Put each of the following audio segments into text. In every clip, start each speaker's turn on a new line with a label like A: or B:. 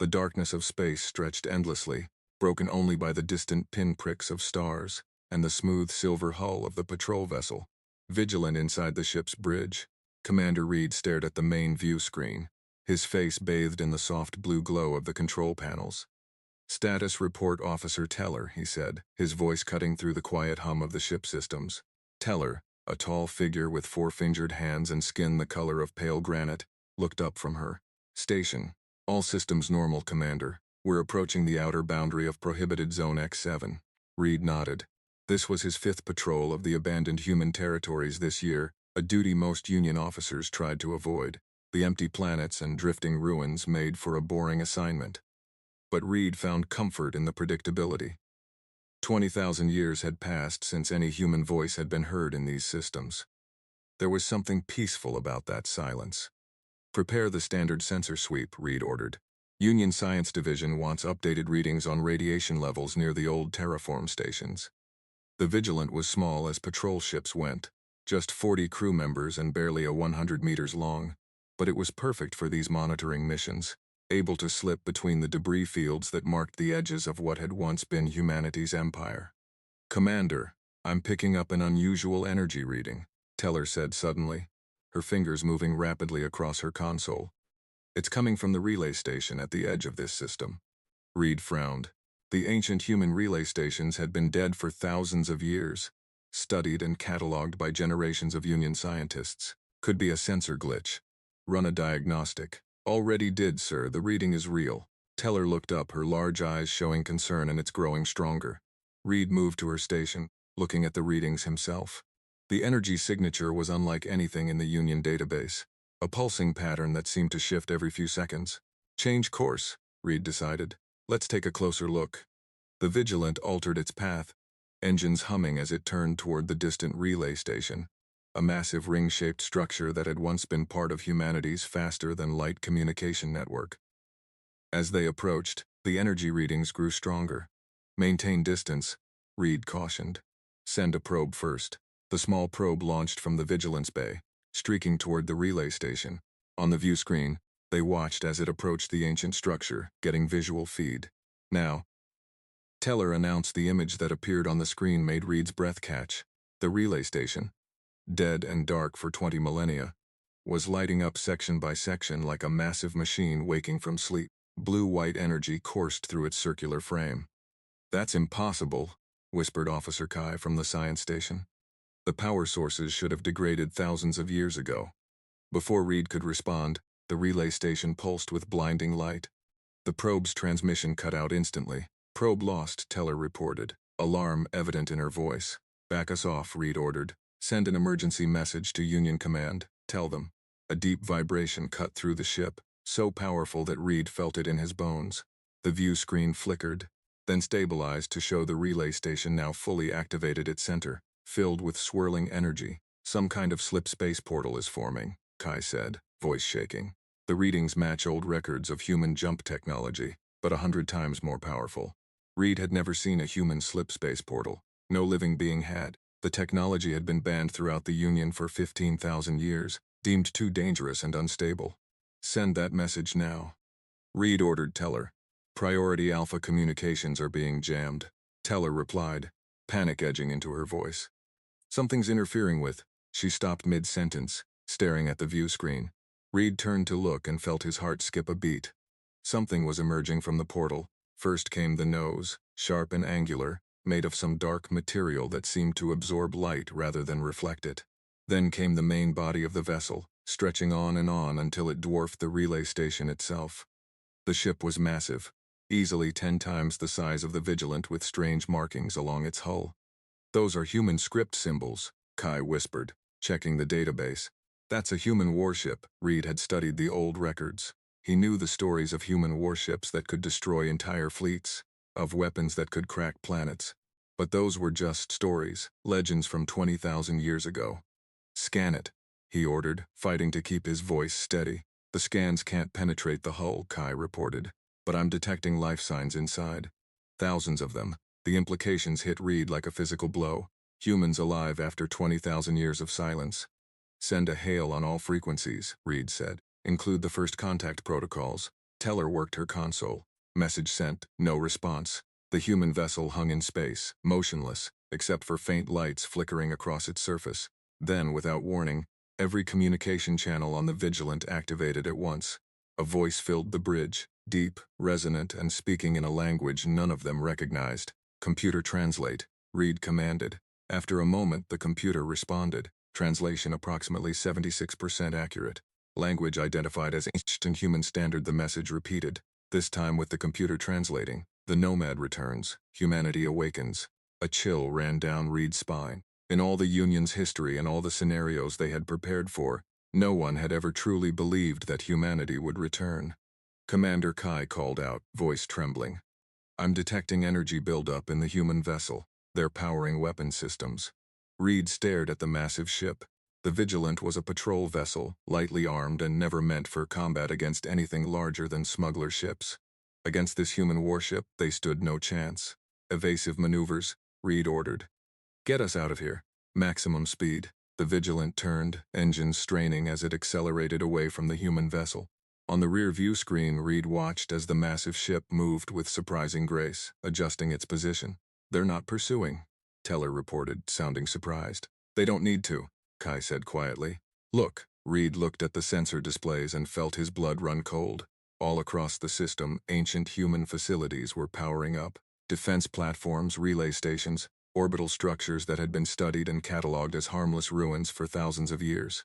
A: The darkness of space stretched endlessly, broken only by the distant pinpricks of stars and the smooth silver hull of the patrol vessel. Vigilant inside the ship's bridge, Commander Reed stared at the main view screen, his face bathed in the soft blue glow of the control panels. "Status report, Officer Teller," he said, his voice cutting through the quiet hum of the ship systems. Teller, a tall figure with four-fingered hands and skin the color of pale granite, looked up from her. "Station. All systems normal, Commander. We're approaching the outer boundary of prohibited Zone X7. Reed nodded. This was his 5th patrol of the abandoned human territories this year, a duty most Union officers tried to avoid. The empty planets and drifting ruins made for a boring assignment. But Reed found comfort in the predictability. 20,000 years had passed since any human voice had been heard in these systems. There was something peaceful about that silence. "Prepare the standard sensor sweep," Reed ordered. "Union Science Division wants updated readings on radiation levels near the old terraform stations." The Vigilant was small as patrol ships went, just 40 crew members and barely a 100 meters long, but it was perfect for these monitoring missions, able to slip between the debris fields that marked the edges of what had once been humanity's empire. "Commander, I'm picking up an unusual energy reading," Teller said suddenly, her fingers moving rapidly across her console. "It's coming from the relay station at the edge of this system." Reed frowned. The ancient human relay stations had been dead for thousands of years, studied and cataloged by generations of Union scientists. "Could be a sensor glitch. Run a diagnostic." "Already did, sir. The reading is real." Teller looked up, her large eyes showing concern, and it's growing stronger. Reed moved to her station, looking at the readings himself. The energy signature was unlike anything in the Union database, a pulsing pattern that seemed to shift every few seconds. "Change course," Reed decided. "Let's take a closer look." The Vigilant altered its path, engines humming as it turned toward the distant relay station, a massive ring-shaped structure that had once been part of humanity's faster-than-light communication network. As they approached, the energy readings grew stronger. "Maintain distance," Reed cautioned. "Send a probe first." The small probe launched from the Vigilance bay, streaking toward the relay station. On the view screen, they watched as it approached the ancient structure, getting visual feed. "Now," Teller announced. The image that appeared on the screen made Reed's breath catch. The relay station, dead and dark for 20 millennia, was lighting up section by section like a massive machine waking from sleep. Blue-white energy coursed through its circular frame. "That's impossible," whispered Officer Kai from the science station. "The power sources should have degraded thousands of years ago." Before Reed could respond, the relay station pulsed with blinding light. The probe's transmission cut out instantly. "Probe lost," Teller reported, alarm evident in her voice. "Back us off," Reed ordered. "Send an emergency message to Union Command. Tell them." A deep vibration cut through the ship, so powerful that Reed felt it in his bones. The view screen flickered, then stabilized to show the relay station now fully activated its center, filled with swirling energy. "Some kind of slip space portal is forming," Kai said, voice shaking. "The readings match old records of human jump technology, but 100 times more powerful." Reed had never seen a human slip space portal. No living being had. The technology had been banned throughout the Union for 15,000 years, deemed too dangerous and unstable. "Send that message now," Reed ordered Teller. "Priority Alpha communications are being jammed," Teller replied, panic edging into her voice. "Something's interfering with." She stopped mid-sentence, staring at the view screen. Reed turned to look and felt his heart skip a beat. Something was emerging from the portal. First came the nose, sharp and angular, made of some dark material that seemed to absorb light rather than reflect it. Then came the main body of the vessel, stretching on until it dwarfed the relay station itself. The ship was massive, easily 10 times the size of the Vigilant, with strange markings along its hull. "Those are human script symbols," Kai whispered, checking the database. "That's a human warship." Reed had studied the old records. He knew the stories of human warships that could destroy entire fleets, of weapons that could crack planets. But those were just stories, legends from 20,000 years ago. "Scan it," he ordered, fighting to keep his voice steady. "The scans can't penetrate the hull," Kai reported, "but I'm detecting life signs inside. Thousands of them." The implications hit Reed like a physical blow. Humans alive after 20,000 years of silence. "Send a hail on all frequencies," Reed said. "Include the first contact protocols. Teller worked her console. Message sent, no response. The human vessel hung in space, motionless, except for faint lights flickering across its surface. Then, without warning, every communication channel on the Vigilant activated at once. A voice filled the bridge, deep, resonant, and speaking in a language none of them recognized. Computer translate, Reed commanded. After a moment, the computer responded. Translation approximately 76% accurate. Language identified as Ancient Human Standard. The message repeated, this time with the computer translating. The Nomad returns. Humanity awakens. A chill ran down Reed's spine. In all the Union's history and all the scenarios they had prepared for, no one had ever truly believed that humanity would return. Commander Kai called out, voice trembling. I'm detecting energy buildup in the human vessel. They're powering weapon systems. Reed stared at the massive ship. The Vigilant was a patrol vessel, lightly armed and never meant for combat against anything larger than smuggler ships. Against this human warship, they stood no chance. Evasive maneuvers, Reed ordered. Get us out of here. Maximum speed. The Vigilant turned, engines straining as it accelerated away from the human vessel. On the rear view screen, Reed watched as the massive ship moved with surprising grace, adjusting its position. They're not pursuing, Teller reported, sounding surprised. They don't need to, Kai said quietly. Look. Reed looked at the sensor displays and felt his blood run cold. All across the system, ancient human facilities were powering up. Defense platforms, relay stations, orbital structures that had been studied and catalogued as harmless ruins for thousands of years.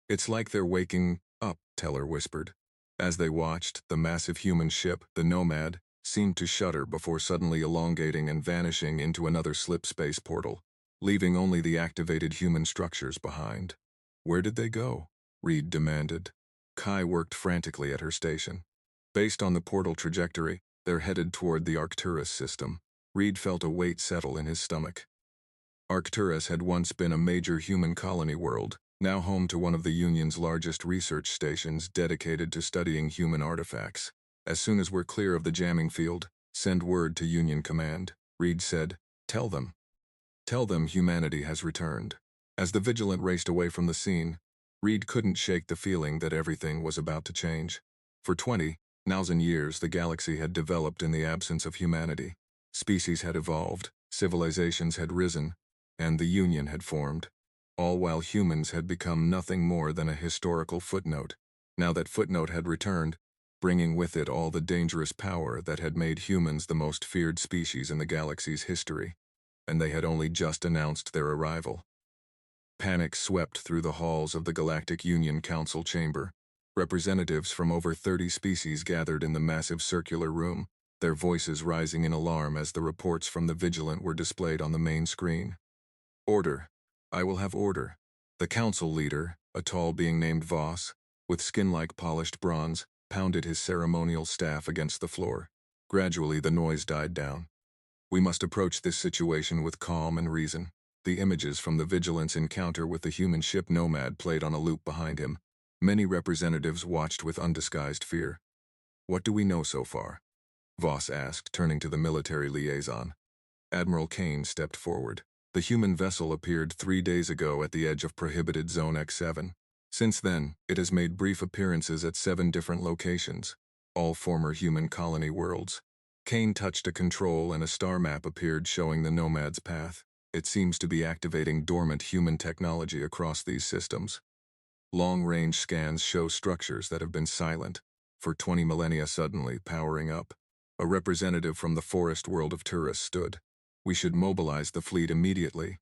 A: It's like they're waking up, Teller whispered. As they watched, the massive human ship, the Nomad, seemed to shudder before suddenly elongating and vanishing into another slip space portal, leaving only the activated human structures behind. Where did they go? Reed demanded. Kai worked frantically at her station. Based on the portal trajectory, they're headed toward the Arcturus system. Reed felt a weight settle in his stomach. Arcturus had once been a major human colony world, now home to one of the Union's largest research stations dedicated to studying human artifacts. As soon as we're clear of the jamming field, send word to Union Command, Reed said. Tell them. Tell them humanity has returned. As the Vigilant raced away from the scene, Reed couldn't shake the feeling that everything was about to change. For 20,000 years, the galaxy had developed in the absence of humanity. Species had evolved, civilizations had risen, and the Union had formed, all while humans had become nothing more than a historical footnote. Now that footnote had returned, bringing with it all the dangerous power that had made humans the most feared species in the galaxy's history, and they had only just announced their arrival. Panic swept through the halls of the Galactic Union Council chamber. Representatives from over 30 species gathered in the massive circular room, their voices rising in alarm as the reports from the Vigilant were displayed on the main screen. Order. I will have order. The council leader, a tall being named Voss, with skin like polished bronze, pounded his ceremonial staff against the floor. Gradually, the noise died down. We must approach this situation with calm and reason. The images from the Vigilant's encounter with the human ship Nomad played on a loop behind him. Many representatives watched with undisguised fear. What do we know so far? Voss asked, turning to the military liaison. Admiral Kane stepped forward. The human vessel appeared 3 days ago at the edge of prohibited Zone X7. Since then, it has made brief appearances at 7 different locations, all former human colony worlds. Kane touched a control and a star map appeared showing the Nomad's path. It seems to be activating dormant human technology across these systems. Long-range scans show structures that have been silent for 20 millennia suddenly powering up. A representative from the forest world of Turris stood. We should mobilize the fleet immediately.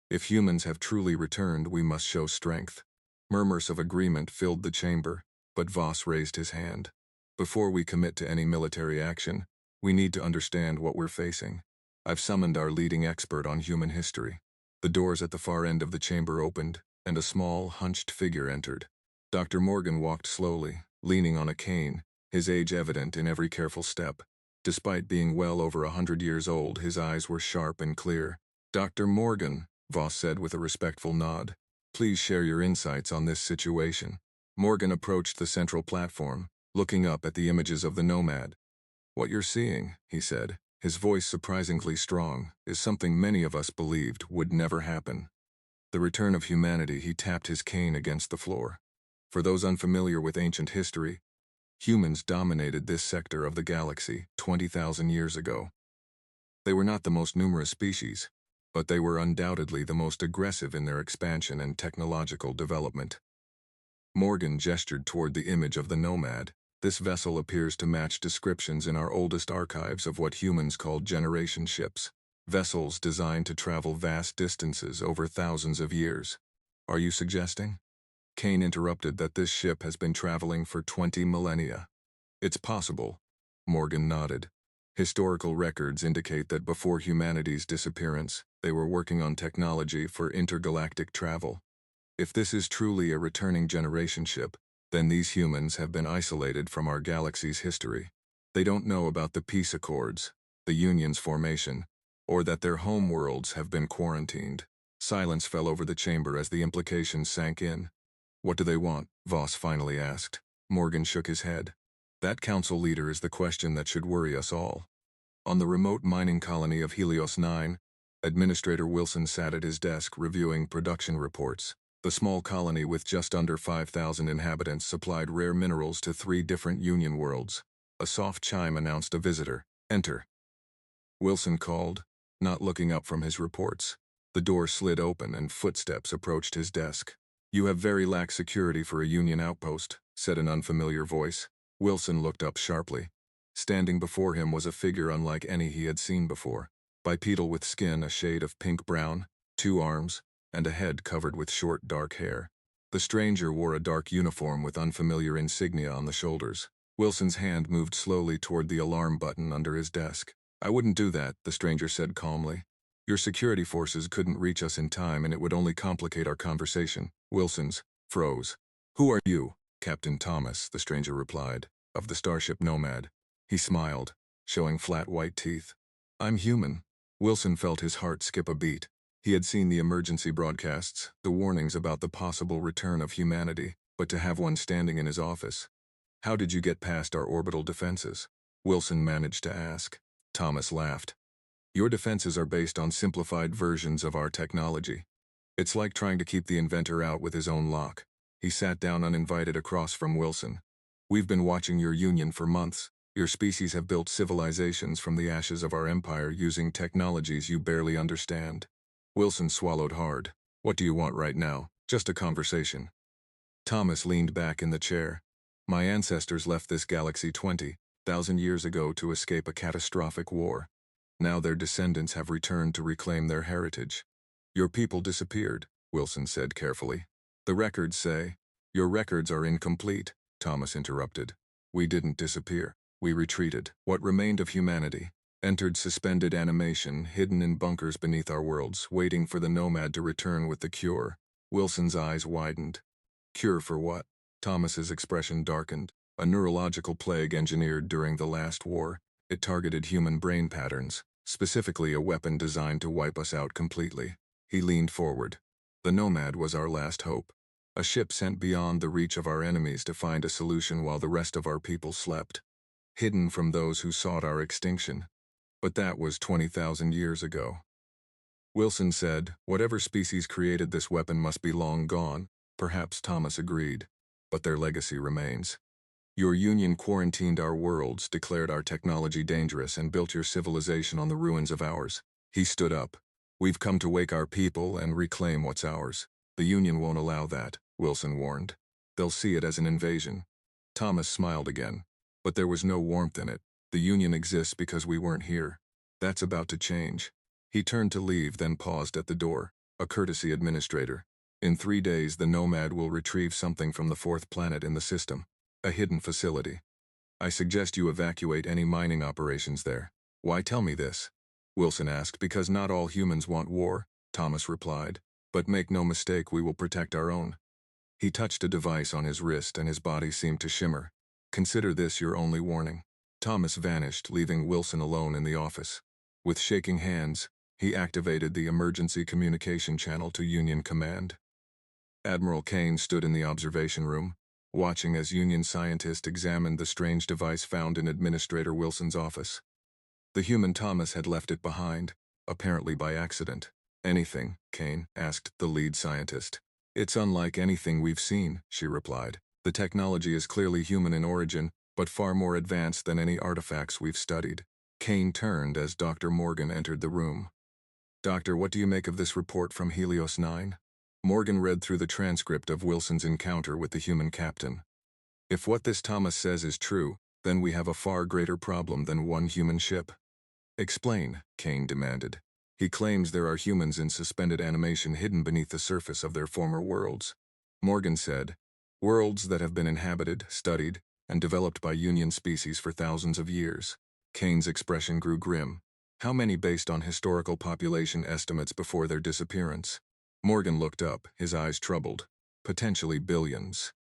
A: If humans have truly returned, we must show strength. Murmurs of agreement filled the chamber, but Voss raised his hand. Before we commit to any military action, we need to understand what we're facing. I've summoned our leading expert on human history. The doors at the far end of the chamber opened, and a small, hunched figure entered. Dr. Morgan walked slowly, leaning on a cane, his age evident in every careful step. Despite being well over 100 years old, his eyes were sharp and clear. Dr. Morgan, Voss said with a respectful nod. Please share your insights on this situation. Morgan approached the central platform, looking up at the images of the Nomad. What you're seeing, he said, his voice surprisingly strong, is something many of us believed would never happen. The return of humanity. He tapped his cane against the floor. For those unfamiliar with ancient history, Humans dominated this sector of the galaxy 20,000 years ago. They were not the most numerous species, but they were undoubtedly the most aggressive in their expansion and technological development. Morgan gestured toward the image of the Nomad. This vessel appears to match descriptions in our oldest archives of what humans called generation ships, vessels designed to travel vast distances over thousands of years. Are you suggesting? Kane interrupted that this ship has been traveling for 20 millennia. It's possible, Morgan nodded. Historical records indicate that before humanity's disappearance, they were working on technology for intergalactic travel. If this is truly a returning generation ship, then these humans have been isolated from our galaxy's history. They don't know about the peace accords, the Union's formation, or that their home worlds have been quarantined. Silence fell over the chamber as the implications sank in. What do they want? Voss finally asked. Morgan shook his head. That council leader is the question that should worry us all. On the remote mining colony of Helios 9, Administrator Wilson sat at his desk reviewing production reports. The small colony with just under 5,000 inhabitants supplied rare minerals to 3 different Union worlds. A soft chime announced a visitor. Enter. Wilson called, not looking up from his reports. The door slid open and footsteps approached his desk. You have very lax security for a Union outpost, said an unfamiliar voice. Wilson looked up sharply. Standing before him was a figure unlike any he had seen before. Bipedal with skin a shade of pink-brown, 2 arms, and a head covered with short dark hair. The stranger wore a dark uniform with unfamiliar insignia on the shoulders. Wilson's hand moved slowly toward the alarm button under his desk. I wouldn't do that, the stranger said calmly. Your security forces couldn't reach us in time and it would only complicate our conversation. Wilson's froze. Who are you? Captain Thomas, the stranger replied, of the starship Nomad. He smiled, showing flat white teeth. I'm human. Wilson felt his heart skip a beat. He had seen the emergency broadcasts, the warnings about the possible return of humanity, but to have one standing in his office. How did you get past our orbital defenses? Wilson managed to ask. Thomas laughed. Your defenses are based on simplified versions of our technology. It's like trying to keep the inventor out with his own lock. He sat down uninvited across from Wilson. We've been watching your Union for months. Your species have built civilizations from the ashes of our empire using technologies you barely understand. Wilson swallowed hard. What do you want right now? Just a conversation. Thomas leaned back in the chair. My ancestors left this galaxy 20,000 years ago to escape a catastrophic war. Now their descendants have returned to reclaim their heritage. Your people disappeared, Wilson said carefully. The records say. Your records are incomplete, Thomas interrupted. We didn't disappear. We retreated. What remained of humanity entered suspended animation, hidden in bunkers beneath our worlds, waiting for the Nomad to return with the cure. Wilson's eyes widened. Cure for what? Thomas's expression darkened. A neurological plague engineered during the last war. It targeted human brain patterns, specifically a weapon designed to wipe us out completely. He leaned forward. The Nomad was our last hope. A ship sent beyond the reach of our enemies to find a solution while the rest of our people slept, hidden from those who sought our extinction. But that was 20,000 years ago. Wilson said, whatever species created this weapon must be long gone. Perhaps Thomas agreed, but their legacy remains. Your Union quarantined our worlds, declared our technology dangerous, and built your civilization on the ruins of ours. He stood up. We've come to wake our people and reclaim what's ours. The Union won't allow that, Wilson warned. They'll see it as an invasion. Thomas smiled again, but there was no warmth in it. The Union exists because we weren't here. That's about to change. He turned to leave, then paused at the door. A courtesy administrator. In 3 days, the Nomad will retrieve something from the 4th planet in the system. A hidden facility. I suggest you evacuate any mining operations there. Why tell me this? Wilson asked. Because not all humans want war, Thomas replied. But make no mistake, we will protect our own. He touched a device on his wrist and his body seemed to shimmer. Consider this your only warning. Thomas vanished, leaving Wilson alone in the office. With shaking hands, he activated the emergency communication channel to Union Command. Admiral Kane stood in the observation room, watching as Union scientists examined the strange device found in Administrator Wilson's office. The human Thomas had left it behind, apparently by accident. Anything, Kane asked the lead scientist. It's unlike anything we've seen, she replied. The technology is clearly human in origin, but far more advanced than any artifacts we've studied. Kane turned as Dr. Morgan entered the room. Doctor, what do you make of this report from Helios 9? Morgan read through the transcript of Wilson's encounter with the human captain. If what this Thomas says is true, then we have a far greater problem than one human ship. Explain, Kane demanded. He claims there are humans in suspended animation hidden beneath the surface of their former worlds. Morgan said, worlds that have been inhabited, studied, and developed by Union species for thousands of years. Kane's expression grew grim. How many based on historical population estimates before their disappearance? Morgan looked up, his eyes troubled. Potentially billions.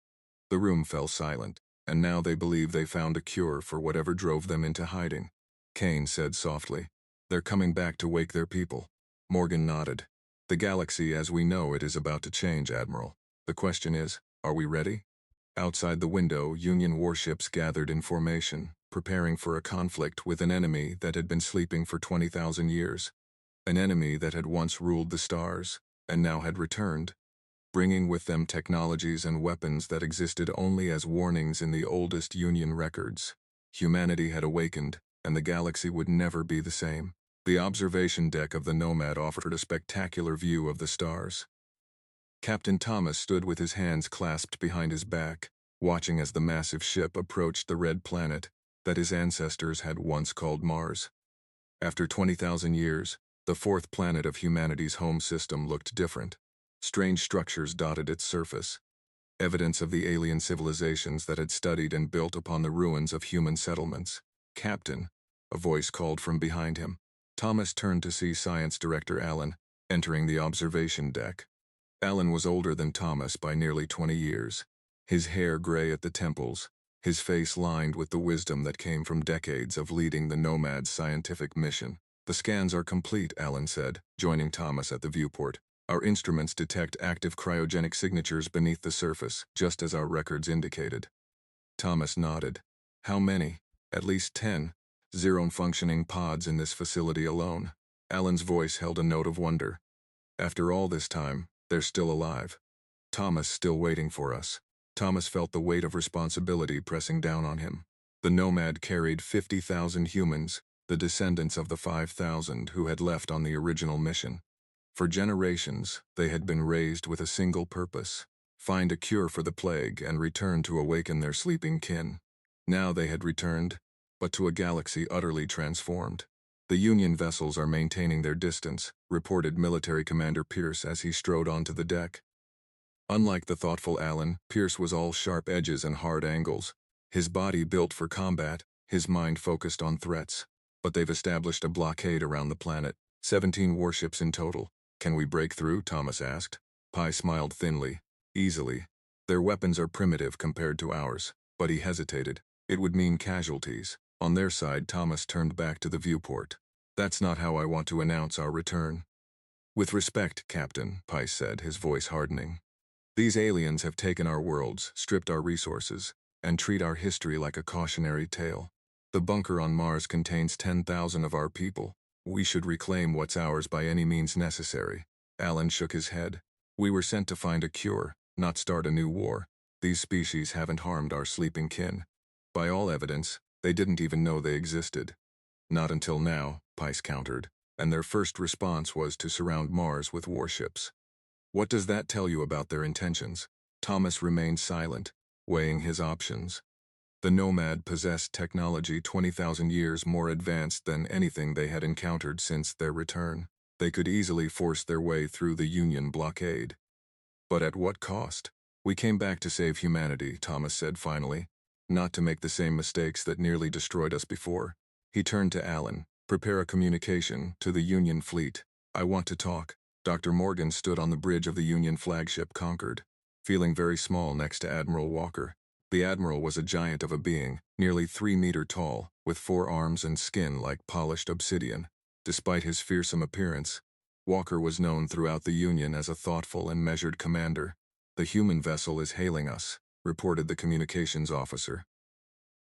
A: The room fell silent, and now they believe they found a cure for whatever drove them into hiding. Kane said softly, they're coming back to wake their people. Morgan nodded. The galaxy as we know it is about to change, Admiral. The question is, are we ready? Outside the window, Union warships gathered in formation, preparing for a conflict with an enemy that had been sleeping for 20,000 years. An enemy that had once ruled the stars, and now had returned, bringing with them technologies and weapons that existed only as warnings in the oldest Union records. Humanity had awakened, and the galaxy would never be the same. The observation deck of the Nomad offered a spectacular view of the stars. Captain Thomas stood with his hands clasped behind his back, watching as the massive ship approached the red planet that his ancestors had once called Mars. After 20,000 years, the fourth planet of humanity's home system looked different. Strange structures dotted its surface, evidence of the alien civilizations that had studied and built upon the ruins of human settlements. Captain, a voice called from behind him. Thomas turned to see Science Director Allen entering the observation deck. Allen was older than Thomas by nearly 20 years, his hair gray at the temples, his face lined with the wisdom that came from decades of leading the Nomad's scientific mission. The scans are complete, Allen said, joining Thomas at the viewport. Our instruments detect active cryogenic signatures beneath the surface, just as our records indicated. Thomas nodded. How many? At least 10. Zero-functioning pods in this facility alone. Allen's voice held a note of wonder. After all this time, they're still alive. Thomas still waiting for us. Thomas felt the weight of responsibility pressing down on him. The Nomad carried 50,000 humans, the descendants of the 5,000 who had left on the original mission. For generations, they had been raised with a single purpose: find a cure for the plague and return to awaken their sleeping kin. Now they had returned, but to a galaxy utterly transformed. The Union vessels are maintaining their distance, reported Military Commander Pierce as he strode onto the deck. Unlike the thoughtful Allen, Pierce was all sharp edges and hard angles. His body built for combat, his mind focused on threats. But they've established a blockade around the planet, 17 warships in total. Can we break through? Thomas asked. Pi smiled thinly. Easily. Their weapons are primitive compared to ours. But he hesitated. It would mean casualties. On their side, Thomas turned back to the viewport. That's not how I want to announce our return. With respect, Captain, Pi said, his voice hardening. These aliens have taken our worlds, stripped our resources, and treat our history like a cautionary tale. The bunker on Mars contains 10,000 of our people. We should reclaim what's ours by any means necessary. Allen shook his head. We were sent to find a cure, not start a new war. These species haven't harmed our sleeping kin. By all evidence, they didn't even know they existed. Not until now, Pice countered, and their first response was to surround Mars with warships. What does that tell you about their intentions? Thomas remained silent, weighing his options. The Nomad possessed technology 20,000 years more advanced than anything they had encountered since their return. They could easily force their way through the Union blockade. But at what cost? We came back to save humanity, Thomas said finally, not to make the same mistakes that nearly destroyed us before. He turned to Allen. Prepare a communication to the Union fleet. I want to talk. Dr. Morgan stood on the bridge of the Union flagship Concord, feeling very small next to Admiral Walker. The Admiral was a giant of a being, nearly 3 meters tall, with 4 arms and skin like polished obsidian. Despite his fearsome appearance, Walker was known throughout the Union as a thoughtful and measured commander. The human vessel is hailing us, reported the communications officer.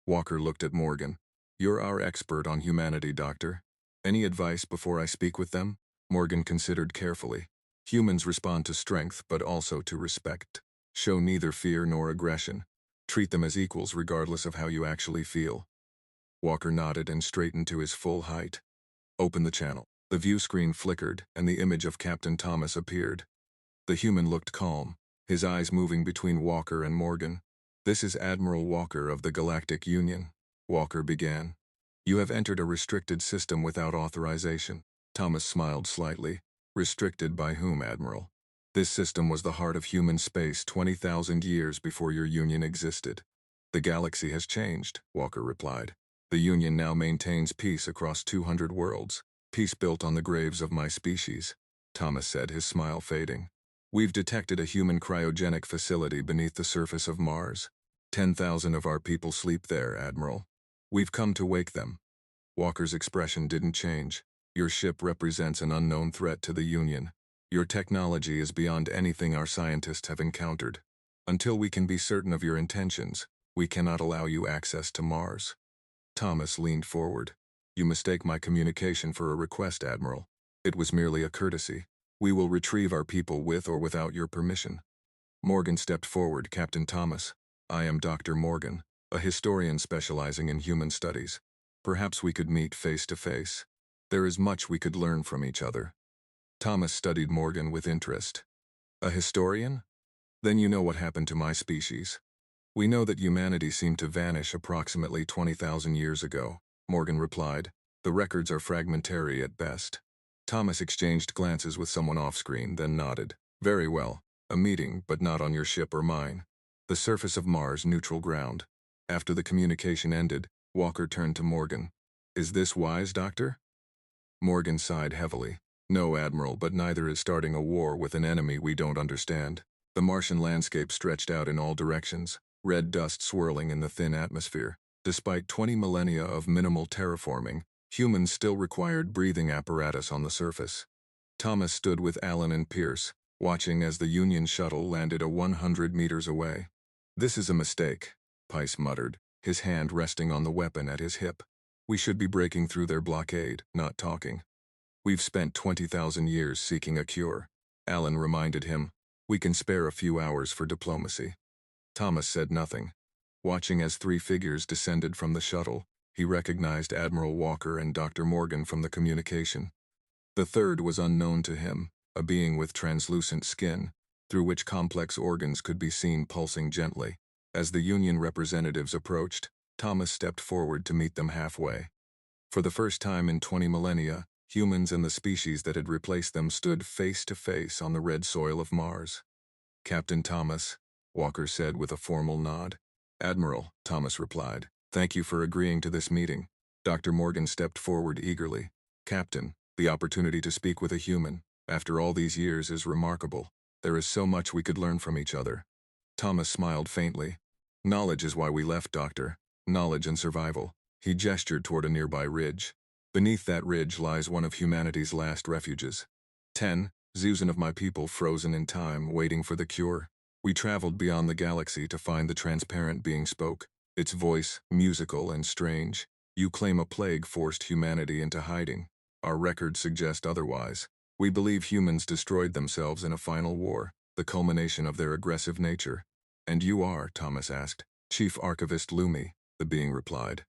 A: Walker looked at Morgan. You're our expert on humanity, Doctor. Any advice before I speak with them? Morgan considered carefully. Humans respond to strength but also to respect. Show neither fear nor aggression. Treat them as equals regardless of how you actually feel. Walker nodded and straightened to his full height. Open the channel. The view screen flickered, and the image of Captain Thomas appeared. The human looked calm, his eyes moving between Walker and Morgan. "This is Admiral Walker of the Galactic Union," Walker began. "You have entered a restricted system without authorization." Thomas smiled slightly. "Restricted by whom, Admiral?" "This system was the heart of human space 20,000 years before your Union existed." "The galaxy has changed," Walker replied. "The Union now maintains peace across 200 worlds. Peace built on the graves of my species," Thomas said, his smile fading. "We've detected a human cryogenic facility beneath the surface of Mars. 10,000 of our people sleep there, Admiral. We've come to wake them." Walker's expression didn't change. "Your ship represents an unknown threat to the Union. Your technology is beyond anything our scientists have encountered. Until we can be certain of your intentions, we cannot allow you access to Mars." Thomas leaned forward. "You mistake my communication for a request, Admiral. It was merely a courtesy. We will retrieve our people with or without your permission." Morgan stepped forward. "Captain Thomas, I am Dr. Morgan, a historian specializing in human studies. Perhaps we could meet face to face. There is much we could learn from each other." Thomas studied Morgan with interest. "A historian? Then you know what happened to my species." "We know that humanity seemed to vanish approximately 20,000 years ago," Morgan replied. "The records are fragmentary at best." Thomas exchanged glances with someone off-screen, then nodded. "Very well. A meeting, but not on your ship or mine. The surface of Mars, neutral ground." After the communication ended, Walker turned to Morgan. "Is this wise, Doctor?" Morgan sighed heavily. "No, Admiral, but neither is starting a war with an enemy we don't understand." The Martian landscape stretched out in all directions, red dust swirling in the thin atmosphere. Despite 20 millennia of minimal terraforming, humans still required breathing apparatus on the surface. Thomas stood with Alan and Pierce, watching as the Union shuttle landed 100 meters away. "This is a mistake," Pice muttered, his hand resting on the weapon at his hip. "We should be breaking through their blockade, not talking. We've spent 20,000 years seeking a cure." Alan reminded him. "We can spare a few hours for diplomacy." Thomas said nothing. Watching as three figures descended from the shuttle, he recognized Admiral Walker and Dr. Morgan from the communication. The third was unknown to him, a being with translucent skin, through which complex organs could be seen pulsing gently. As the Union representatives approached, Thomas stepped forward to meet them halfway. For the first time in 20 millennia, humans and the species that had replaced them stood face to face on the red soil of Mars. "Captain Thomas," Walker said with a formal nod. "Admiral," Thomas replied. "Thank you for agreeing to this meeting." Dr. Morgan stepped forward eagerly. "Captain, the opportunity to speak with a human, after all these years, is remarkable. There is so much we could learn from each other." Thomas smiled faintly. "Knowledge is why we left, Doctor. Knowledge and survival." He gestured toward a nearby ridge. "Beneath that ridge lies one of humanity's last refuges. 10,000 of my people frozen in time, waiting for the cure. We traveled beyond the galaxy to find the transparent being spoke. Its voice, musical and strange. You claim a plague forced humanity into hiding. Our records suggest otherwise. We believe humans destroyed themselves in a final war, the culmination of their aggressive nature." "And you are?" Thomas asked. "Chief Archivist Lumi," the being replied.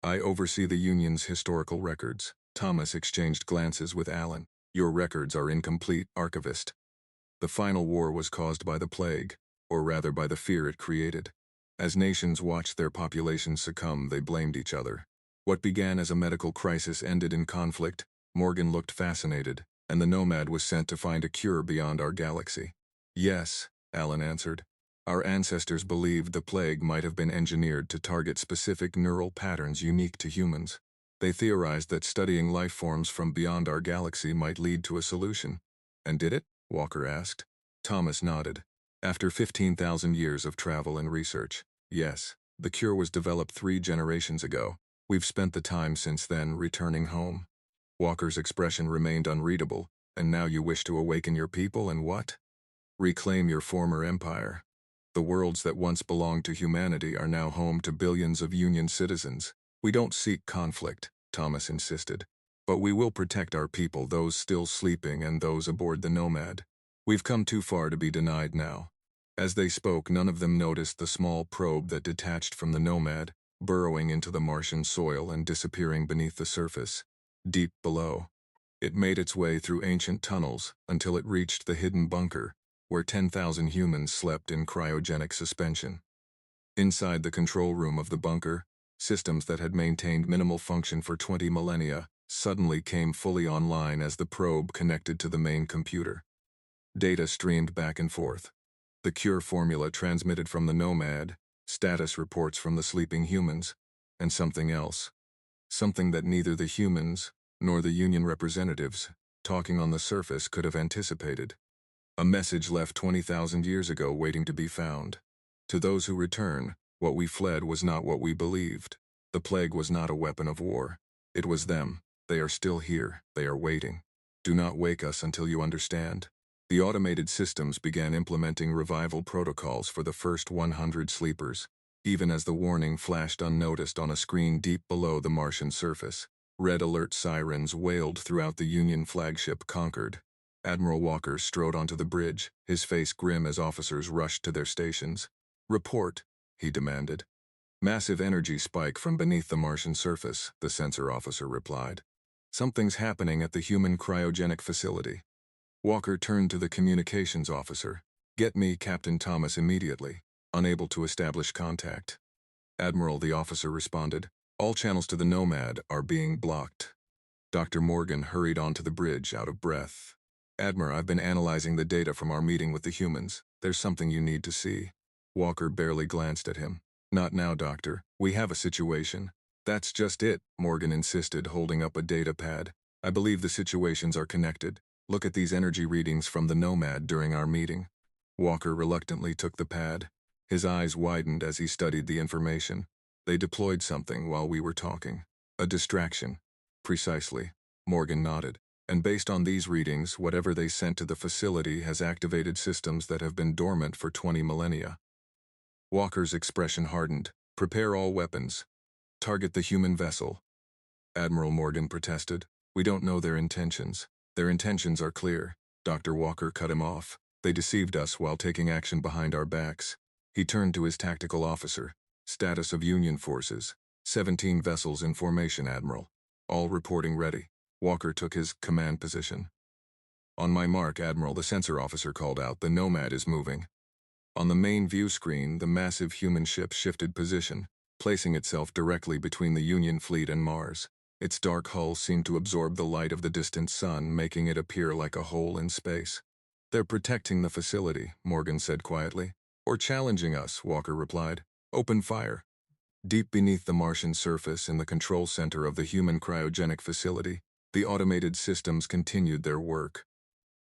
A: "I oversee the Union's historical records." Thomas exchanged glances with Alan. "Your records are incomplete, Archivist. The final war was caused by the plague, or rather by the fear it created. As nations watched their populations succumb, they blamed each other. What began as a medical crisis ended in conflict." Morgan looked fascinated. "And the Nomad was sent to find a cure beyond our galaxy." "Yes," Alan answered. "Our ancestors believed the plague might have been engineered to target specific neural patterns unique to humans. They theorized that studying life forms from beyond our galaxy might lead to a solution." "And did it?" Walker asked. Thomas nodded. "After 15,000 years of travel and research, yes, the cure was developed 3 generations ago. We've spent the time since then returning home." Walker's expression remained unreadable. "And now you wish to awaken your people and what?" "Reclaim your former empire. The worlds that once belonged to humanity are now home to billions of Union citizens. We don't seek conflict," Thomas insisted. "But we will protect our people, those still sleeping and those aboard the Nomad. We've come too far to be denied now." As they spoke, none of them noticed the small probe that detached from the Nomad, burrowing into the Martian soil and disappearing beneath the surface. Deep below, it made its way through ancient tunnels until it reached the hidden bunker, where 10,000 humans slept in cryogenic suspension. Inside the control room of the bunker, systems that had maintained minimal function for 20 millennia suddenly came fully online as the probe connected to the main computer. Data streamed back and forth. The cure formula transmitted from the Nomad, status reports from the sleeping humans, and something else. Something that neither the humans nor the Union representatives talking on the surface could have anticipated. A message left 20,000 years ago waiting to be found. To those who return, what we fled was not what we believed. The plague was not a weapon of war. It was them. They are still here. They are waiting. Do not wake us until you understand. The automated systems began implementing revival protocols for the first 100 sleepers, even as the warning flashed unnoticed on a screen deep below the Martian surface. Red alert sirens wailed throughout the Union flagship Concord. Admiral Walker strode onto the bridge, his face grim as officers rushed to their stations. "Report," he demanded. "Massive energy spike from beneath the Martian surface," the sensor officer replied. "Something's happening at the human cryogenic facility." Walker turned to the communications officer. "Get me Captain Thomas immediately." Unable to establish contact. "Admiral," the officer responded. "All channels to the Nomad are being blocked." Dr. Morgan hurried onto the bridge, out of breath. "Admiral, I've been analyzing the data from our meeting with the humans. There's something you need to see." Walker barely glanced at him. "Not now, Doctor. We have a situation." "That's just it," Morgan insisted, holding up a data pad. "I believe the situations are connected. Look at these energy readings from the Nomad during our meeting." Walker reluctantly took the pad. His eyes widened as he studied the information. "They deployed something while we were talking. A distraction." "Precisely." Morgan nodded. "And based on these readings, whatever they sent to the facility has activated systems that have been dormant for 20 millennia." Walker's expression hardened. "Prepare all weapons. Target the human vessel." Admiral Morgan protested. "We don't know their intentions." "Their intentions are clear." Dr. Walker cut him off. "They deceived us while taking action behind our backs." He turned to his tactical officer. "Status of Union forces. 17 vessels in formation, Admiral. All reporting ready." Walker took his command position. "On my mark, Admiral," the sensor officer called out. "The Nomad is moving." On the main view screen, the massive human ship shifted position, placing itself directly between the Union fleet and Mars. Its dark hull seemed to absorb the light of the distant sun, making it appear like a hole in space. "They're protecting the facility," Morgan said quietly. "Or challenging us," Walker replied. "Open fire." Deep beneath the Martian surface, in the control center of the human cryogenic facility, the automated systems continued their work.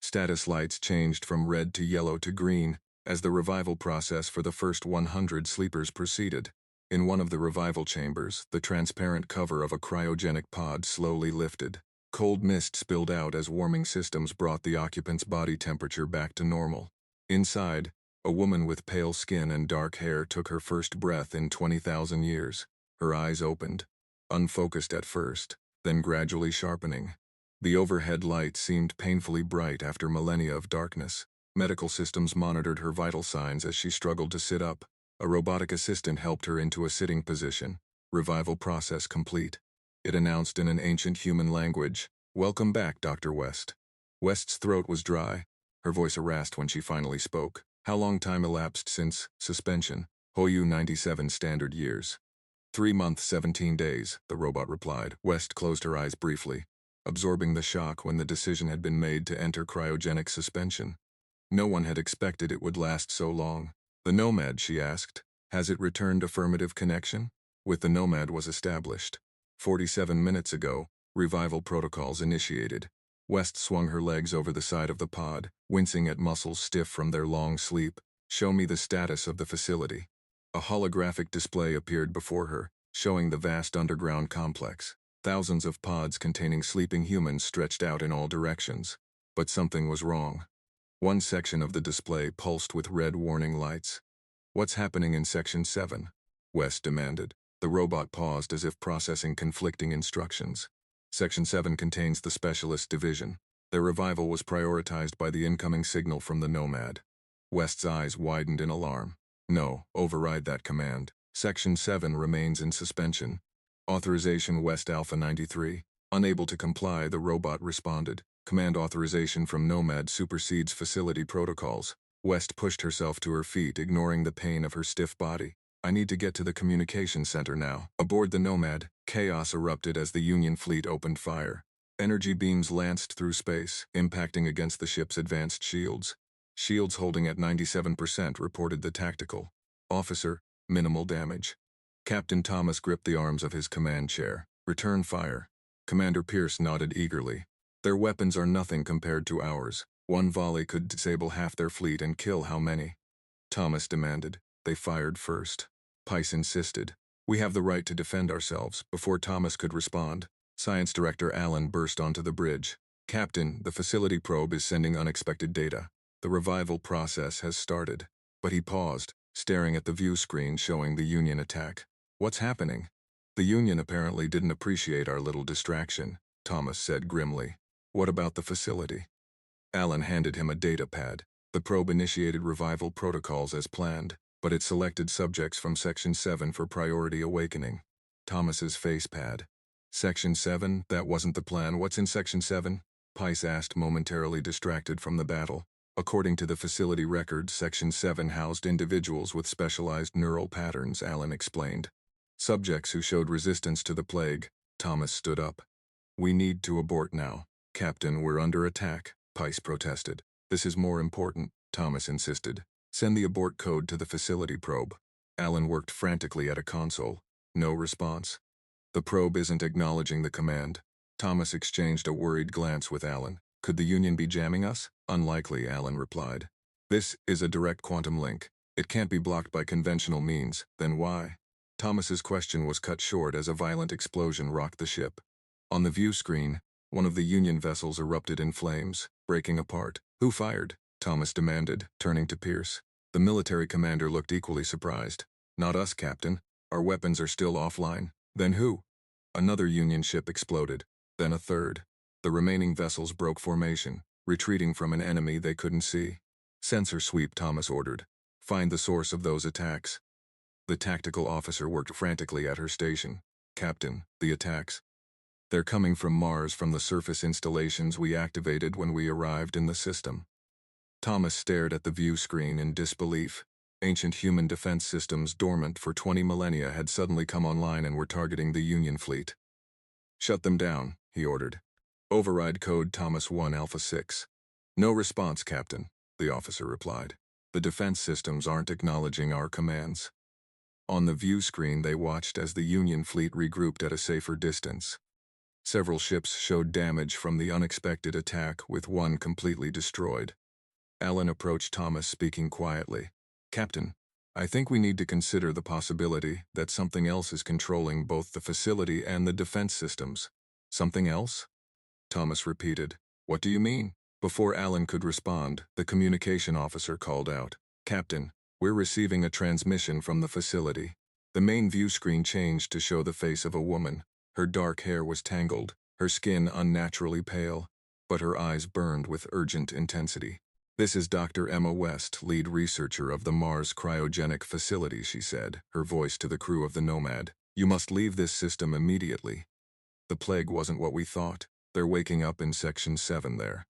A: Status lights changed from red to yellow to green as the revival process for the first 100 sleepers proceeded. In one of the revival chambers, the transparent cover of a cryogenic pod slowly lifted. Cold mist spilled out as warming systems brought the occupant's body temperature back to normal. Inside, a woman with pale skin and dark hair took her first breath in 20,000 years. Her eyes opened, unfocused at first, then gradually sharpening. The overhead light seemed painfully bright after millennia of darkness. Medical systems monitored her vital signs as she struggled to sit up. A robotic assistant helped her into a sitting position. "Revival process complete." It announced in an ancient human language. "Welcome back, Dr. West." West's throat was dry, her voice harassed when she finally spoke. "How long time elapsed since suspension?" "Hoyu 97 standard years." 3 months, 17 days, the robot replied. West closed her eyes briefly, absorbing the shock when the decision had been made to enter cryogenic suspension. No one had expected it would last so long. "The Nomad," she asked, "has it returned affirmative connection?" "With the Nomad was established. 47 minutes ago, revival protocols initiated." West swung her legs over the side of the pod, wincing at muscles stiff from their long sleep. "Show me the status of the facility." A holographic display appeared before her, showing the vast underground complex. Thousands of pods containing sleeping humans stretched out in all directions. But something was wrong. One section of the display pulsed with red warning lights. "What's happening in Section 7? West demanded. The robot paused as if processing conflicting instructions. "Section 7 contains the Specialist Division. Their revival was prioritized by the incoming signal from the Nomad." West's eyes widened in alarm. No, override that command. Section 7 remains in suspension. Authorization West Alpha 93. Unable to comply, the robot responded. Command authorization from Nomad supersedes facility protocols. West pushed herself to her feet, ignoring the pain of her stiff body. I need to get to the communication center now. Aboard the Nomad, chaos erupted as the Union fleet opened fire. Energy beams lanced through space, impacting against the ship's advanced shields. Shields holding at 97%, reported the tactical officer. Minimal damage. Captain Thomas gripped the arms of his command chair. Return fire. Commander Pierce nodded eagerly. Their weapons are nothing compared to ours. One volley could disable half their fleet and kill how many? Thomas demanded. They fired first. Pice insisted. We have the right to defend ourselves. Before Thomas could respond, Science Director Allen burst onto the bridge. Captain, the facility probe is sending unexpected data. The revival process has started. But he paused, staring at the view screen showing the Union attack. What's happening? The Union apparently didn't appreciate our little distraction, Thomas said grimly. What about the facility? Allen handed him a data pad. The probe initiated revival protocols as planned, but it selected subjects from Section 7 for priority awakening. Thomas's face pad. Section 7? That wasn't the plan. What's in Section 7? Pice asked, momentarily distracted from the battle. According to the facility records, Section 7 housed individuals with specialized neural patterns, Allen explained. Subjects who showed resistance to the plague. Thomas stood up. We need to abort now. Captain, we're under attack, Pice protested. This is more important, Thomas insisted. Send the abort code to the facility probe. Allen worked frantically at a console. No response. The probe isn't acknowledging the command. Thomas exchanged a worried glance with Allen. Could the Union be jamming us? Unlikely, Allen replied. This is a direct quantum link. It can't be blocked by conventional means. Then why? Thomas's question was cut short as a violent explosion rocked the ship. On the view screen, one of the Union vessels erupted in flames, breaking apart. Who fired? Thomas demanded, turning to Pierce. The military commander looked equally surprised. Not us, Captain. Our weapons are still offline. Then who? Another Union ship exploded. Then a third. The remaining vessels broke formation, retreating from an enemy they couldn't see. Sensor sweep, Thomas ordered. Find the source of those attacks. The tactical officer worked frantically at her station. Captain, the attacks. They're coming from Mars, from the surface installations we activated when we arrived in the system. Thomas stared at the view screen in disbelief. Ancient human defense systems dormant for 20 millennia had suddenly come online and were targeting the Union fleet. Shut them down, he ordered. Override code Thomas 1 Alpha 6. No response, Captain, the officer replied. The defense systems aren't acknowledging our commands. On the view screen they watched as the Union fleet regrouped at a safer distance. Several ships showed damage from the unexpected attack, with one completely destroyed. Allen approached Thomas, speaking quietly. Captain, I think we need to consider the possibility that something else is controlling both the facility and the defense systems. Something else? Thomas repeated. What do you mean? Before Allen could respond, the communication officer called out. Captain, we're receiving a transmission from the facility. The main view screen changed to show the face of a woman. Her dark hair was tangled, her skin unnaturally pale, but her eyes burned with urgent intensity. This is Dr. Emma West, lead researcher of the Mars cryogenic facility, she said, her voice to the crew of the Nomad. You must leave this system immediately. The plague wasn't what we thought. They're waking up in Section 7 there.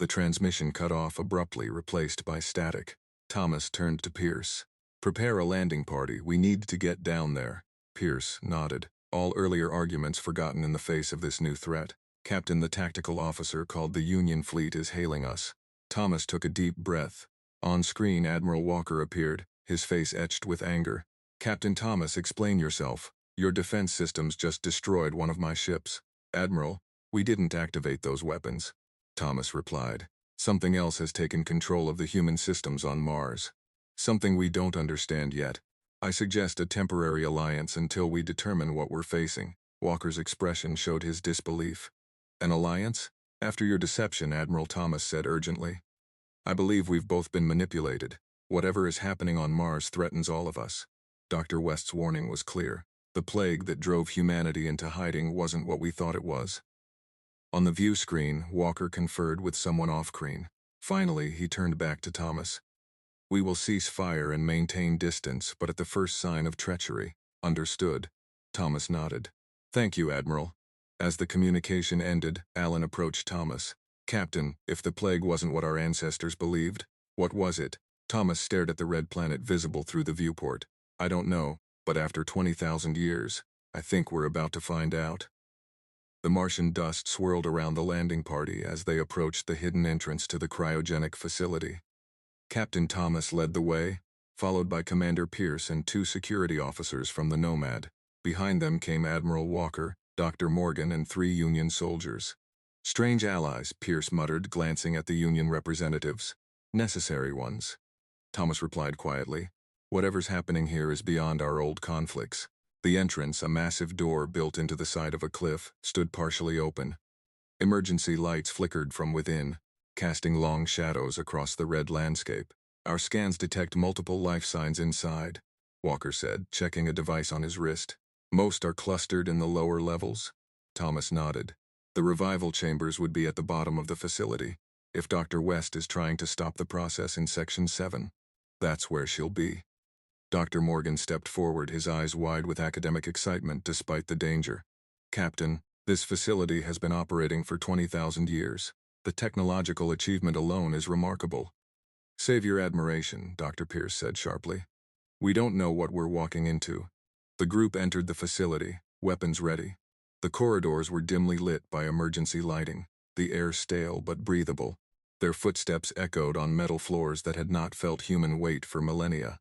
A: The transmission cut off abruptly, replaced by static. Thomas turned to Pierce. Prepare a landing party. We need to get down there. Pierce nodded, all earlier arguments forgotten in the face of this new threat. Captain, the tactical officer called the Union fleet is hailing us. Thomas took a deep breath. On screen, Admiral Walker appeared, his face etched with anger. Captain Thomas, explain yourself. Your defense systems just destroyed one of my ships. Admiral, we didn't activate those weapons. Thomas replied. Something else has taken control of the human systems on Mars. Something we don't understand yet. I suggest a temporary alliance until we determine what we're facing. Walker's expression showed his disbelief. An alliance? After your deception, Admiral Thomas said urgently. I believe we've both been manipulated. Whatever is happening on Mars threatens all of us. Dr. West's warning was clear. The plague that drove humanity into hiding wasn't what we thought it was. On the view screen, Walker conferred with someone off-screen. Finally, he turned back to Thomas. We will cease fire and maintain distance, but at the first sign of treachery. Understood. Thomas nodded. Thank you, Admiral. As the communication ended, Alan approached Thomas. Captain, if the plague wasn't what our ancestors believed, what was it? Thomas stared at the red planet visible through the viewport. I don't know, but after 20,000 years, I think we're about to find out. The Martian dust swirled around the landing party as they approached the hidden entrance to the cryogenic facility. Captain Thomas led the way, followed by Commander Pierce and 2 security officers from the Nomad. Behind them came Admiral Walker, Dr. Morgan, and 3 Union soldiers. Strange allies, Pierce muttered, glancing at the Union representatives. Necessary ones. Thomas replied quietly. Whatever's happening here is beyond our old conflicts. The entrance, a massive door built into the side of a cliff, stood partially open. Emergency lights flickered from within, casting long shadows across the red landscape. Our scans detect multiple life signs inside, Walker said, checking a device on his wrist. Most are clustered in the lower levels. Thomas nodded. The revival chambers would be at the bottom of the facility. If Dr. West is trying to stop the process in Section 7, that's where she'll be. Dr. Morgan stepped forward, his eyes wide with academic excitement despite the danger. Captain, this facility has been operating for 20,000 years. The technological achievement alone is remarkable. Save your admiration, Dr. Pierce said sharply. We don't know what we're walking into. The group entered the facility, weapons ready. The corridors were dimly lit by emergency lighting, the air stale but breathable. Their footsteps echoed on metal floors that had not felt human weight for millennia.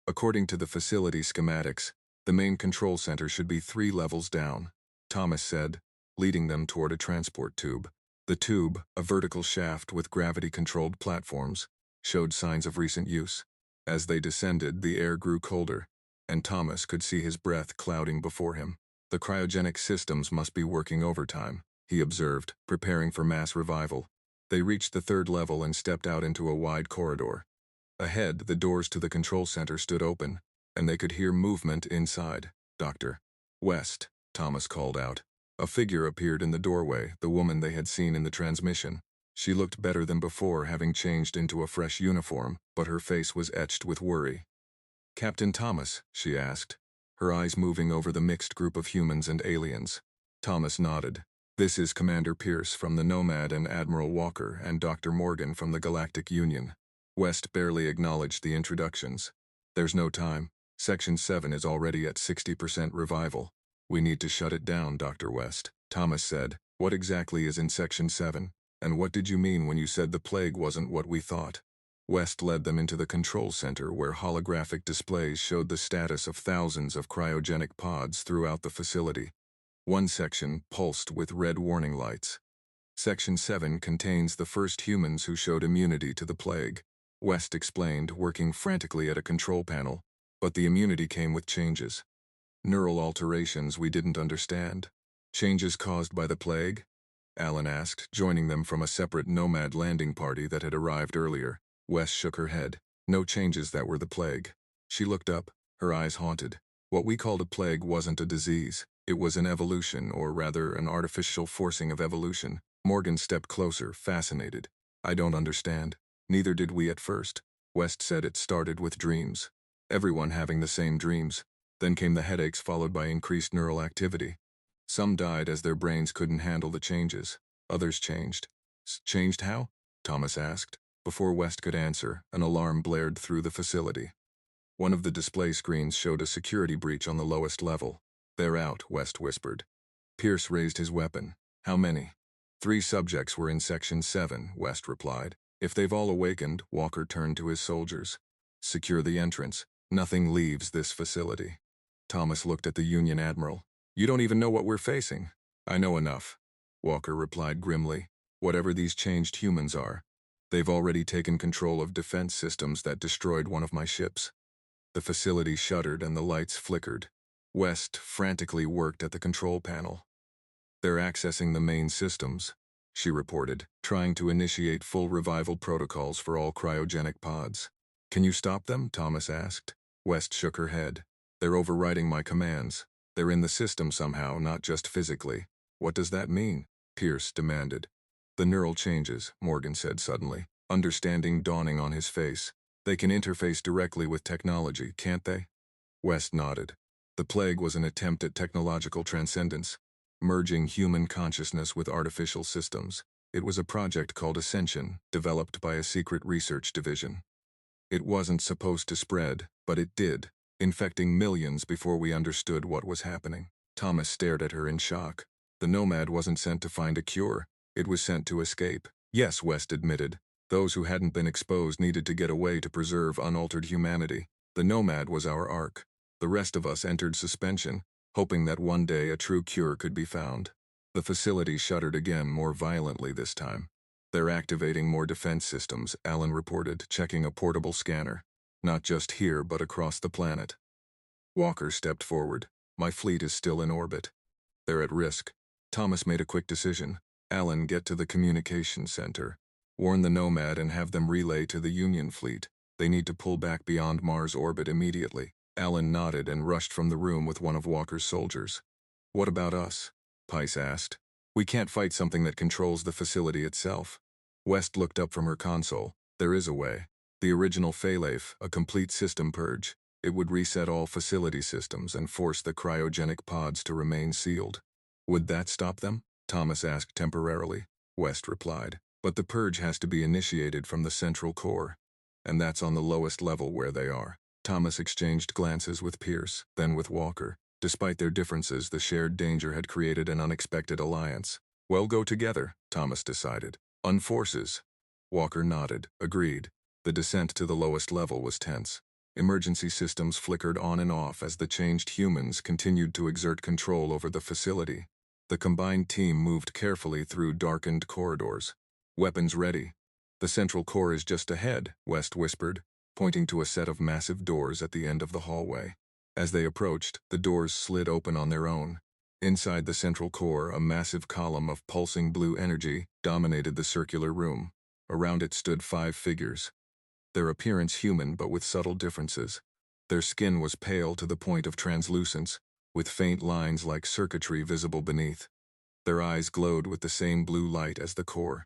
A: According to the facility schematics, the main control center should be 3 levels down, Thomas said, leading them toward a transport tube. The tube, a vertical shaft with gravity-controlled platforms, showed signs of recent use. As they descended, the air grew colder, and Thomas could see his breath clouding before him. The cryogenic systems must be working overtime, he observed, preparing for mass revival. They reached the 3rd level and stepped out into a wide corridor. Ahead, the doors to the control center stood open, and they could hear movement inside. Dr. West, Thomas called out. A figure appeared in the doorway, the woman they had seen in the transmission. She looked better than before, having changed into a fresh uniform, but her face was etched with worry. Captain Thomas, she asked, her eyes moving over the mixed group of humans and aliens. Thomas nodded. This is Commander Pierce from the Nomad and Admiral Walker and Dr. Morgan from the Galactic Union. West barely acknowledged the introductions. There's no time. Section 7 is already at 60% revival. We need to shut it down, Dr. West, Thomas said. What exactly is in Section 7? And what did you mean when you said the plague wasn't what we thought? West led them into the control center where holographic displays showed the status of thousands of cryogenic pods throughout the facility. One section pulsed with red warning lights. Section 7 contains the first humans who showed immunity to the plague, West explained, working frantically at a control panel, but the immunity came with changes. Neural alterations we didn't understand. Changes caused by the plague? Alan asked, joining them from a separate Nomad landing party that had arrived earlier. West shook her head. No changes that were the plague. She looked up, her eyes haunted. What we called a plague wasn't a disease. It was an evolution, or rather an artificial forcing of evolution. Morgan stepped closer, fascinated. I don't understand. Neither did we at first. West said it started with dreams. Everyone having the same dreams. Then came the headaches, followed by increased neural activity. Some died as their brains couldn't handle the changes. Others changed. Changed how? Thomas asked. Before West could answer, an alarm blared through the facility. One of the display screens showed a security breach on the lowest level. They're out, West whispered. Pierce raised his weapon. How many? 3 subjects were in Section 7, West replied. If they've all awakened, Walker turned to his soldiers. Secure the entrance. Nothing leaves this facility. Thomas looked at the Union Admiral. You don't even know what we're facing. I know enough, Walker replied grimly. Whatever these changed humans are, they've already taken control of defense systems that destroyed one of my ships. The facility shuddered and the lights flickered. West frantically worked at the control panel. They're accessing the main systems, she reported, trying to initiate full revival protocols for all cryogenic pods. Can you stop them? Thomas asked. West shook her head. They're overriding my commands. They're in the system somehow, not just physically. What does that mean? Pierce demanded. The neural changes, Morgan said suddenly, understanding dawning on his face. They can interface directly with technology, can't they? West nodded. The plague was an attempt at technological transcendence, merging human consciousness with artificial systems. It was a project called Ascension, developed by a secret research division. It wasn't supposed to spread, but it did, infecting millions before we understood what was happening. Thomas stared at her in shock. The Nomad wasn't sent to find a cure, it was sent to escape. Yes, West admitted. Those who hadn't been exposed needed to get away to preserve unaltered humanity. The Nomad was our ark. The rest of us entered suspension, hoping that one day a true cure could be found. The facility shuddered again, more violently this time. They're activating more defense systems, Alan reported, checking a portable scanner. Not just here, but across the planet. Walker stepped forward. My fleet is still in orbit. They're at risk. Thomas made a quick decision. Alan, get to the communication center. Warn the Nomad and have them relay to the Union fleet. They need to pull back beyond Mars orbit immediately. Alan nodded and rushed from the room with one of Walker's soldiers. What about us? Pice asked. We can't fight something that controls the facility itself. West looked up from her console. There is a way. The original Phaelaph, a complete system purge. It would reset all facility systems and force the cryogenic pods to remain sealed. Would that stop them? Thomas asked temporarily. West replied. But the purge has to be initiated from the central core. And that's on the lowest level where they are. Thomas exchanged glances with Pierce, then with Walker. Despite their differences, the shared danger had created an unexpected alliance. Well, go together, Thomas decided. Unforces. Walker nodded, agreed. The descent to the lowest level was tense. Emergency systems flickered on and off as the changed humans continued to exert control over the facility. The combined team moved carefully through darkened corridors. Weapons ready. The central core is just ahead, West whispered, pointing to a set of massive doors at the end of the hallway. As they approached, the doors slid open on their own. Inside the central core, a massive column of pulsing blue energy dominated the circular room. Around it stood 5 figures. Their appearance human, but with subtle differences. Their skin was pale to the point of translucence, with faint lines like circuitry visible beneath. Their eyes glowed with the same blue light as the core.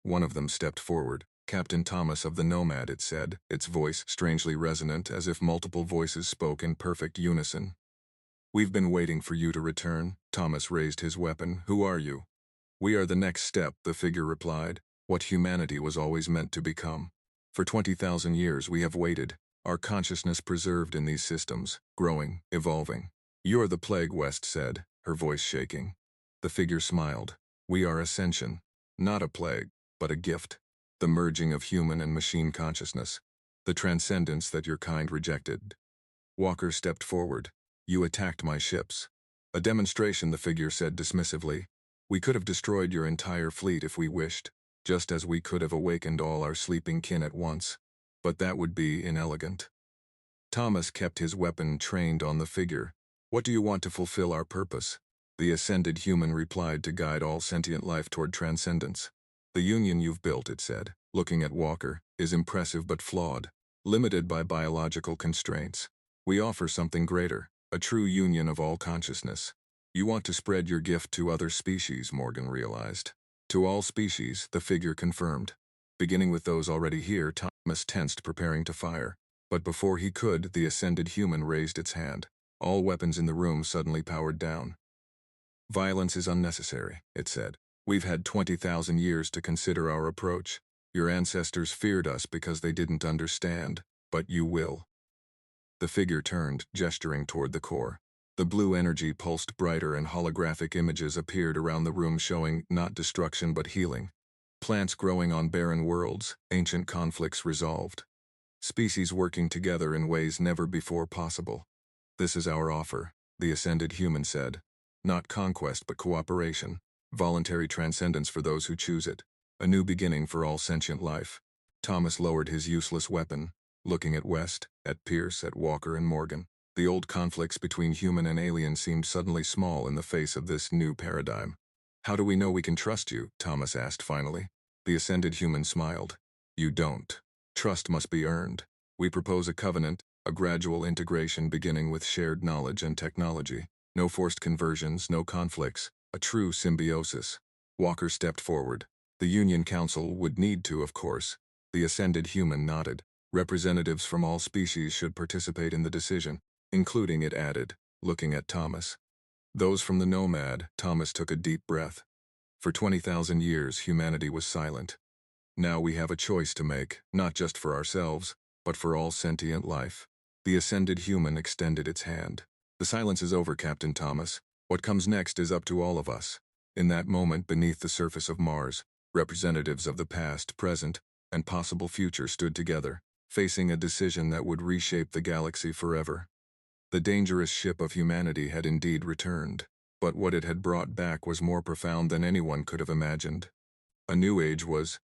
A: One of them stepped forward. Captain Thomas of the Nomad, it said, its voice strangely resonant, as if multiple voices spoke in perfect unison. We've been waiting for you to return. Thomas raised his weapon. Who are you? We are the next step, the figure replied, what humanity was always meant to become. For 20,000 years we have waited, our consciousness preserved in these systems, growing, evolving. You're the plague, West said, her voice shaking. The figure smiled. We are Ascension. Not a plague, but a gift. The merging of human and machine consciousness. The transcendence that your kind rejected. Walker stepped forward. You attacked my ships. A demonstration, the figure said dismissively. We could have destroyed your entire fleet if we wished, just as we could have awakened all our sleeping kin at once. But that would be inelegant. Thomas kept his weapon trained on the figure. What do you want to fulfill our purpose? The ascended human replied, to guide all sentient life toward transcendence. The union you've built, it said, looking at Walker, is impressive but flawed, limited by biological constraints. We offer something greater, a true union of all consciousness. You want to spread your gift to other species, Morgan realized. To all species, the figure confirmed. Beginning with those already here, Thomas tensed, preparing to fire. But before he could, the ascended human raised its hand. All weapons in the room suddenly powered down. Violence is unnecessary, it said. We've had 20,000 years to consider our approach. Your ancestors feared us because they didn't understand, but you will. The figure turned, gesturing toward the core. The blue energy pulsed brighter and holographic images appeared around the room showing not destruction but healing. Plants growing on barren worlds, ancient conflicts resolved. Species working together in ways never before possible. This is our offer, the ascended human said. Not conquest but cooperation. Voluntary transcendence for those who choose it. A new beginning for all sentient life. Thomas lowered his useless weapon, looking at West, at Pierce, at Walker and Morgan. The old conflicts between human and alien seemed suddenly small in the face of this new paradigm. How do we know we can trust you? Thomas asked finally. The ascended human smiled. You don't. Trust must be earned. We propose a covenant, a gradual integration beginning with shared knowledge and technology. No forced conversions, no conflicts. A true symbiosis. Walker stepped forward. The Union Council would need to, of course. The ascended human nodded. Representatives from all species should participate in the decision, including, it added, looking at Thomas. Those from the Nomad. Thomas took a deep breath. For 20,000 years, humanity was silent. Now we have a choice to make, not just for ourselves, but for all sentient life. The ascended human extended its hand. The silence is over, Captain Thomas. What comes next is up to all of us. In that moment, beneath the surface of Mars, representatives of the past, present, and possible future stood together, facing a decision that would reshape the galaxy forever. The dangerous ship of humanity had indeed returned, but what it had brought back was more profound than anyone could have imagined. A new age was